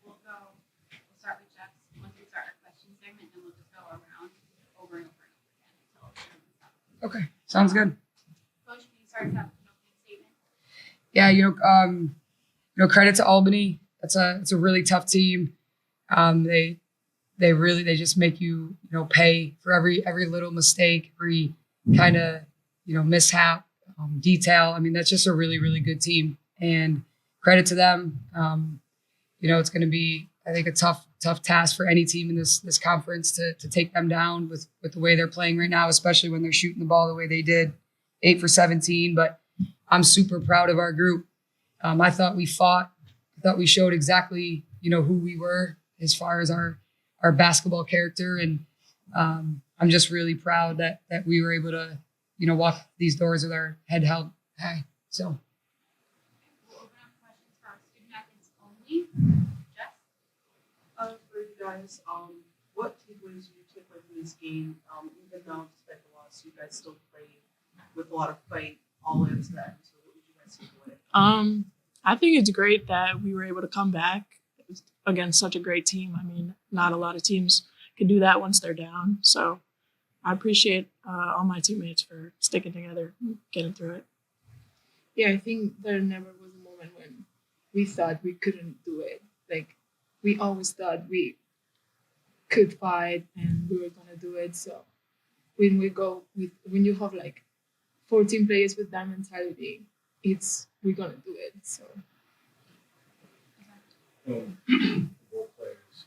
We'll start with Jeff's once we start our question segment, and we'll just go around over and over and over again until everyone's up. Okay, sounds good. Coach, can you start us off with an opening statement? Yeah, credit to Albany. It's a really tough team. They just make you pay for every little mistake, every kind of mishap, detail. I mean, that's just a really, really good team, and credit to them. It's going to be, I think, a tough task for any team in this conference to take them down with the way they're playing right now, especially when they're shooting the ball the way they did, 8 for 17. But I'm super proud of our group. I thought we fought. I thought we showed exactly who we were as far as our basketball character, and I'm just really proud that we were able to walk these doors with our head held high. So. We'll open up questions for our student athletes only. Jeff? For you guys, what takeaways do you take away from this game? Even though despite the loss, you guys still played with a lot of fight all into that. So what did you guys take away? I think it's great that we were able to come back against such a great team. I mean, not a lot of teams can do that once they're down. So I appreciate all my teammates for sticking together and getting through it. Yeah, I think there never was a moment when we thought we couldn't do it. Like, we always thought we could fight and we were going to do it. So when you have like 14 players with that mentality, we're going to do it. So. Both players.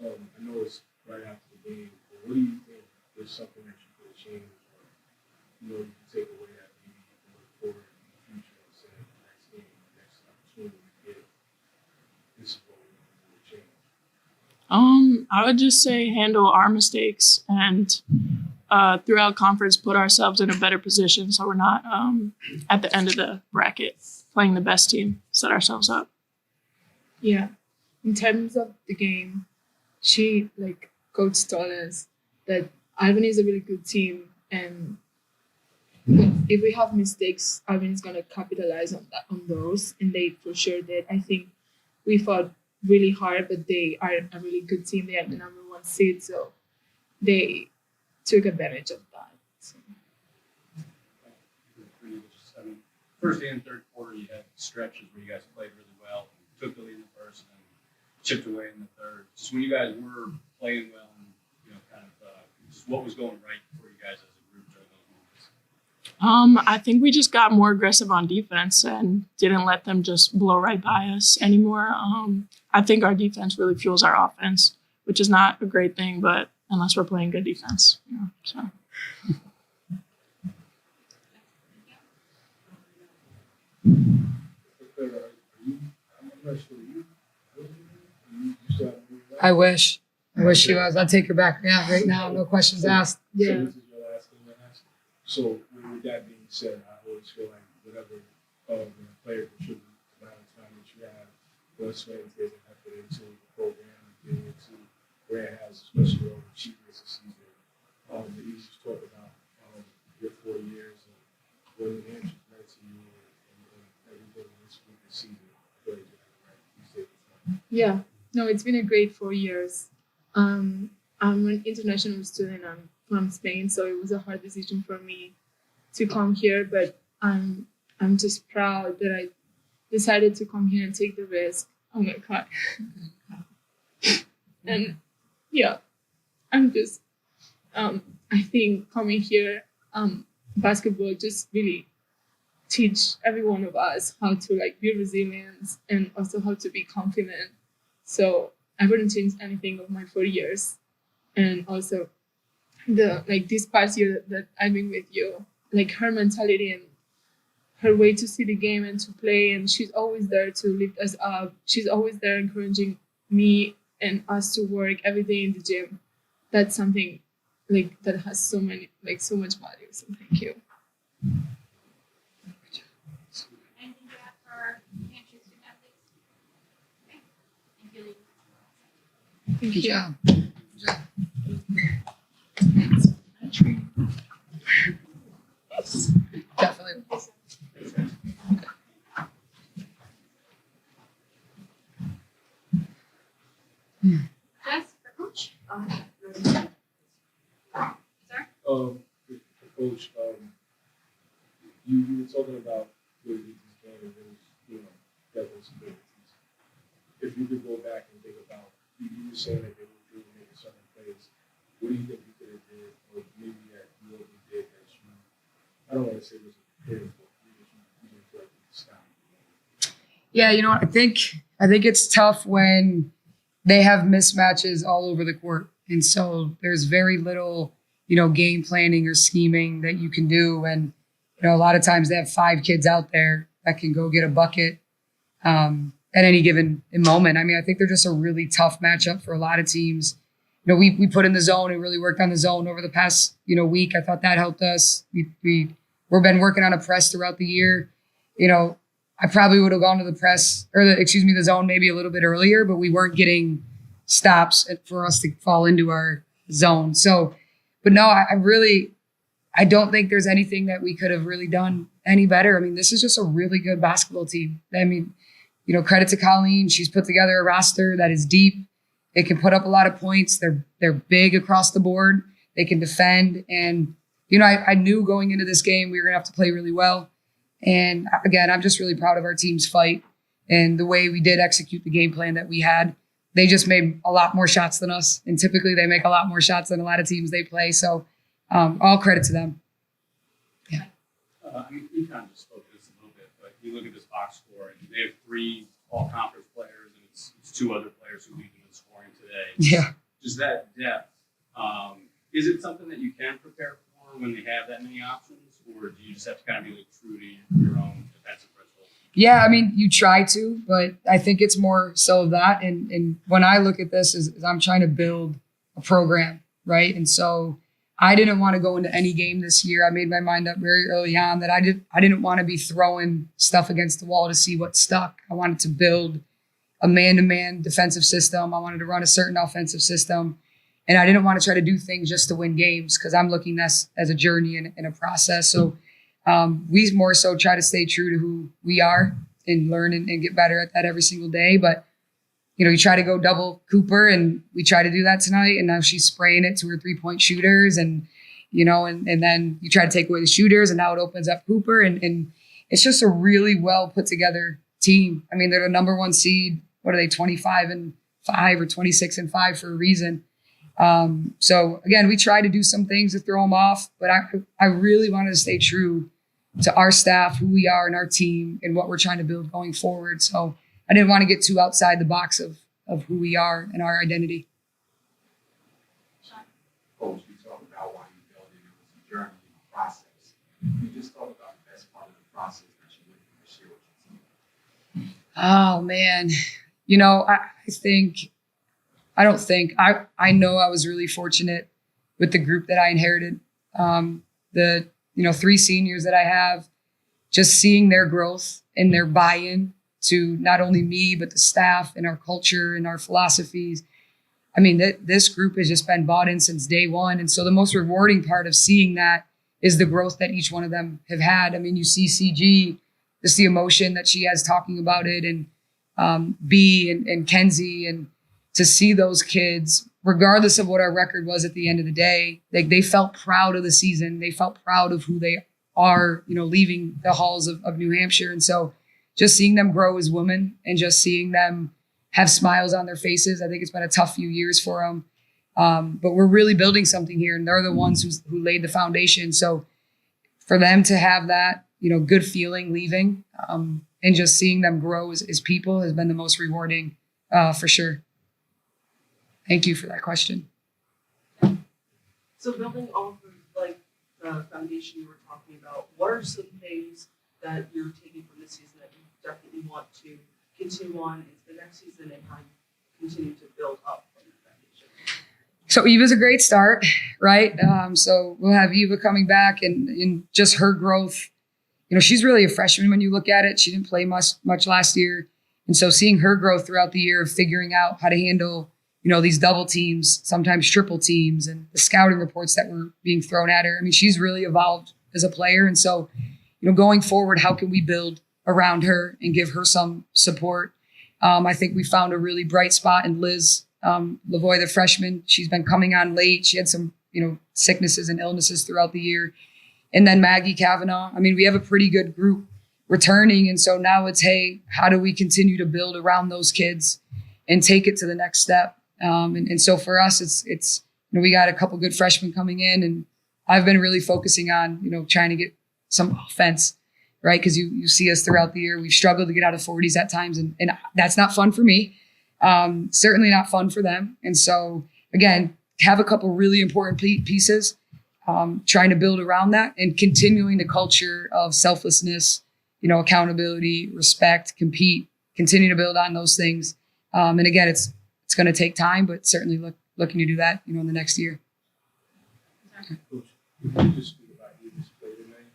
I know it's right after the game, but what do you think is something that you could change or you can take away that maybe you can look forward in the future and say the next game, the next opportunity to get this is what we're going to change? I would just say handle our mistakes and throughout conference put ourselves in a better position so we're not at the end of the bracket playing the best team, set ourselves up. Yeah, in terms of the game, Coach told us that Albany is a really good team, and if we have mistakes, Albany is gonna capitalize on those, and they for sure did. I think we fought really hard, but they are a really good team. They are the number 1 seed, so they took advantage of that. So. First and third quarter, you had stretches where you guys played really well, took the lead in the first, and chipped away in the third. Just when you guys were playing well, and just what was going right for you guys as a group during those moments? I think we just got more aggressive on defense and didn't let them just blow right by us anymore. I think our defense really fuels our offense, which is not a great thing, but unless we're playing good defense, so. I wish she was. I'd take her back. Yeah, right now, no questions asked. Yeah. So this is your last thing to ask. So with that being said, I always feel like whatever player contributes the amount of time that you have, blood, sweat, and tears and effort into the program, getting into where it has, especially over cheap this season. That you just talk about your 4 years and what New Hampshire meant to you and everything this week this season. I feel like you have the right to say this. Yeah, no, it's been a great 4 years. I'm an international student. I'm from Spain, so it was a hard decision for me to come here. But I'm just proud that I decided to come here and take the risk. Oh my God! And yeah, I'm just. I think coming here, basketball just really teach every one of us how to be resilient and also how to be confident. So I wouldn't change anything of my 4 years. And also this past year that I've been with you, her mentality and her way to see the game and to play, and she's always there to lift us up. She's always there encouraging me and us to work every day in the gym. That's something that has so much value. So thank you. Anything to add for Hampshire student athletes? Okay. Thank you, Lee. Thank you. job. Definitely. Jess, for coach? No, Sir? Coach, you were talking about the game and those, devil's abilities. If you could go back and think about, you were saying that they were making certain plays. What do you think you could have did, or maybe that you already did that you, I don't want to say was prepared for, you didn't feel like you could stop? Yeah, I think it's tough when they have mismatches all over the court. And so there's very little, game planning or scheming that you can do. And, a lot of times they have 5 kids out there that can go get a bucket at any given moment. I mean, I think they're just a really tough matchup for a lot of teams. We put in the zone and really worked on the zone over the past, week. I thought that helped us. We've been working on a press throughout the year. I probably would have gone to the press or the zone maybe a little bit earlier, but we weren't getting stops for us to fall into our zone. So, but no, I don't think there's anything that we could have really done any better. I mean, this is just a really good basketball team. I mean, credit to Colleen. She's put together a roster that is deep. It can put up a lot of points. They're big across the board. They can defend. And, I knew going into this game, we were going to have to play really well. And again, I'm just really proud of our team's fight and the way we did execute the game plan that we had. They just made a lot more shots than us. And typically they make a lot more shots than a lot of teams they play. So all credit to them. Yeah. You kind of just spoke to this a little bit, but you look at this box score and they have 3 all-conference players and it's 2 other players who lead them in scoring today. Yeah. Just that depth. Is it something that you can prepare for when they have that many options, or do you just have to kind of be true to your own defensive principles? Yeah, I mean, you try to, but I think it's more so of that. And when I look at this, is I'm trying to build a program, right? And so I didn't want to go into any game this year. I made my mind up very early on that I didn't want to be throwing stuff against the wall to see what stuck. I wanted to build a man-to-man defensive system. I wanted to run a certain offensive system. And I didn't want to try to do things just to win games because I'm looking as a journey and a process. So we more so try to stay true to who we are and learn and get better at that every single day. But, you try to go double Cooper, and we try to do that tonight. And now she's spraying it to her 3-point shooters. And, and then you try to take away the shooters, and now it opens up Cooper. And it's just a really well put together team. I mean, they're the number 1 seed. What are they, 25-5 or 26-5 for a reason. So again, we try to do some things to throw them off, but I really wanted to stay true to our staff, who we are and our team and what we're trying to build going forward. So I didn't want to get too outside the box of who we are and our identity. Coach, you talked about why you built it. It was a journey and a process. You just talk about the best part of the process that you went through to share with your team. Oh man. I know I was really fortunate with the group that I inherited. The 3 seniors that I have, just seeing their growth and their buy-in to not only me, but the staff and our culture and our philosophies. I mean, this group has just been bought in since day one. And so the most rewarding part of seeing that is the growth that each one of them have had. I mean, you see CG, just the emotion that she has talking about it, and B and Kenzie, and to see those kids, regardless of what our record was at the end of the day, they felt proud of the season. They felt proud of who they are, leaving the halls of New Hampshire. And so just seeing them grow as women and just seeing them have smiles on their faces, I think it's been a tough few years for them. But we're really building something here, and they're the ones who laid the foundation. So for them to have that, good feeling leaving, and just seeing them grow as people has been the most rewarding, for sure. Thank you for that question. So building off of the foundation you were talking about, what are some things that you're taking from this season that you definitely want to continue on into the next season, and how you continue to build up from that foundation? So Eva's a great start, right? So we'll have Eva coming back and just her growth. She's really a freshman when you look at it. She didn't play much last year. And so seeing her growth throughout the year of figuring out how to handle these double teams, sometimes triple teams, and the scouting reports that were being thrown at her. I mean, she's really evolved as a player. And so, going forward, how can we build around her and give her some support? I think we found a really bright spot in Liz Lavoy, the freshman, she's been coming on late. She had some, sicknesses and illnesses throughout the year. And then Maggie Kavanaugh. I mean, we have a pretty good group returning. And so now it's, hey, how do we continue to build around those kids and take it to the next step? And so for us, it's we got a couple good freshmen coming in, and I've been really focusing on, trying to get some offense, right? Because you see us throughout the year. We've struggled to get out of 40s at times, and that's not fun for me. Certainly not fun for them. And so, again, have a couple really important pieces, trying to build around that and continuing the culture of selflessness, accountability, respect, compete, continue to build on those things. And again, it's going to take time, but certainly looking to do that, in the next year. Coach, if you just speak about you this play tonight,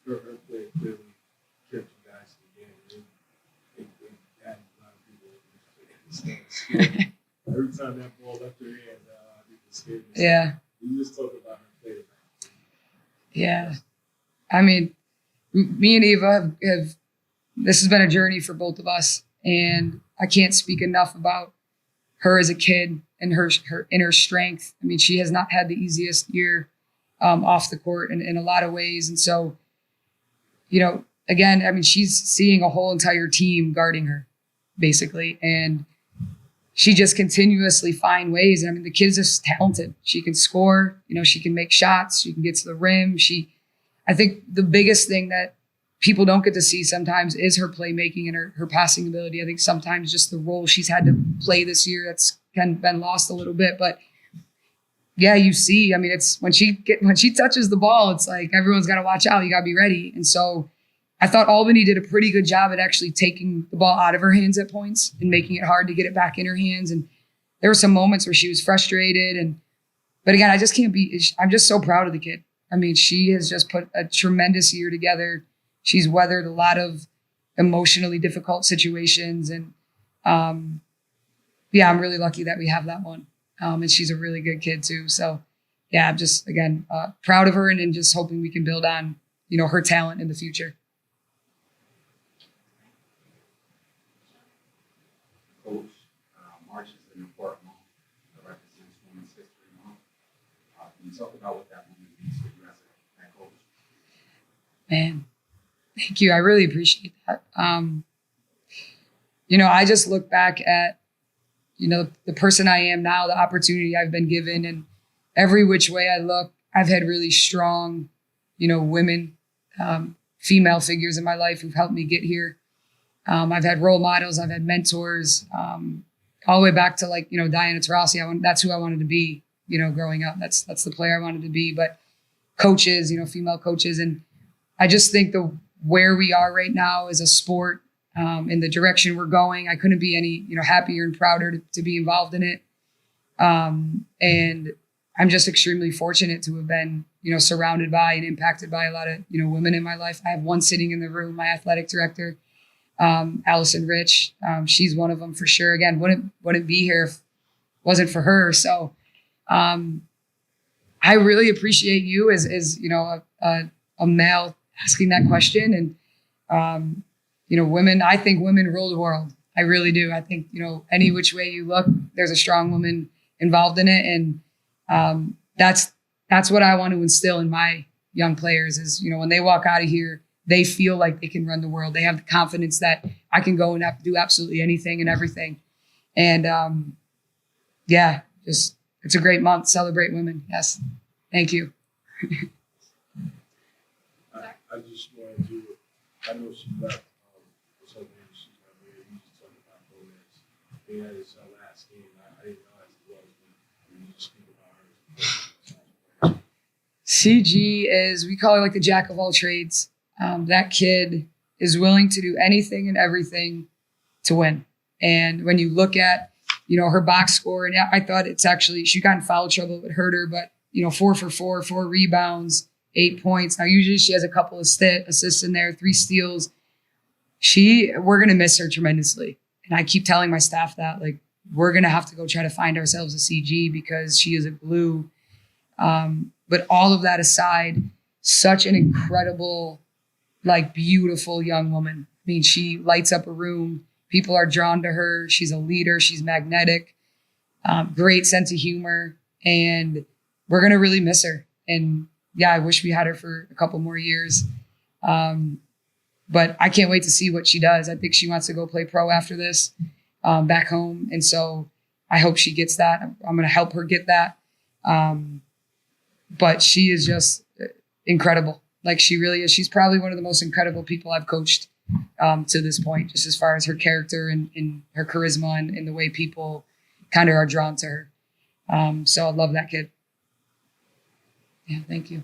her play clearly kept you guys in the game. It had a lot of people scared. Every time that ball left her hand, people scared. Yeah. You just talk about her play tonight. Yeah. I mean, me and Eva have this has been a journey for both of us, and I can't speak enough about her as a kid and her inner strength. I mean, she has not had the easiest year off the court in a lot of ways. And so, again, I mean, she's seeing a whole entire team guarding her, basically. And she just continuously find ways. And I mean, the kid's just talented. She can score, she can make shots, she can get to the rim. I think the biggest thing that people don't get to see sometimes is her playmaking and her passing ability. I think sometimes just the role she's had to play this year that's been lost a little bit. But yeah, you see, I mean, it's when she touches the ball, it's like everyone's got to watch out. You got to be ready. And so I thought Albany did a pretty good job at actually taking the ball out of her hands at points and making it hard to get it back in her hands. And there were some moments where she was frustrated. But again, I'm just so proud of the kid. I mean, she has just put a tremendous year together. She's weathered a lot of emotionally difficult situations. And I'm really lucky that we have that one. And she's a really good kid too. So yeah, I'm just, again, proud of her and just hoping we can build on, her talent in the future. Coach, March is an important month that represents Women's History Month. Can you talk about what that moment means for you as a coach? Man, thank you. I really appreciate that. I just look back at, the person I am now, the opportunity I've been given, and every which way I look, I've had really strong, women, female figures in my life who've helped me get here. I've had role models, I've had mentors, all the way back to Diana Taurasi. That's who I wanted to be, growing up. That's the player I wanted to be. But coaches, female coaches, and I just think where we are right now as a sport, in the direction we're going, I couldn't be any, happier and prouder to be involved in it. And I'm just extremely fortunate to have been, surrounded by and impacted by a lot of, women in my life. I have one sitting in the room, my athletic director, Allison Rich. She's one of them for sure. Again, wouldn't be here if it wasn't for her. So I really appreciate you as a male asking that question. And, women, I think women rule the world. I really do. I think, any which way you look, there's a strong woman involved in it. And that's what I want to instill in my young players is, when they walk out of here, they feel like they can run the world. They have the confidence that I can go and do absolutely anything and everything. And it's a great month. Celebrate women. Yes. Thank you. I just wanted to, I know she left something she's not here. You just talking about Gomez. Being that it's her last game, I didn't realize it was, but you just speak about her. CG is, we call her like the jack of all trades. That kid is willing to do anything and everything to win. And when you look at, her box score, and I thought it's actually, she got in foul trouble, it hurt her, but 4 for 4, 4 rebounds, 8 points. Now, usually she has a couple of assists in there, 3 steals. We're going to miss her tremendously. And I keep telling my staff that, we're going to have to go try to find ourselves a CG because she is a glue. But all of that aside, such an incredible, beautiful young woman. I mean, she lights up a room. People are drawn to her. She's a leader. She's magnetic. great sense of humor, and we're going to really miss her. And yeah, I wish we had her for a couple more years. But I can't wait to see what she does. I think she wants to go play pro after this back home. And so I hope she gets that. I'm going to help her get that. But she is just incredible. Like, she really is. She's probably one of the most incredible people I've coached to this point, just as far as her character and her charisma and the way people kind of are drawn to her. So I love that kid. Yeah, thank you.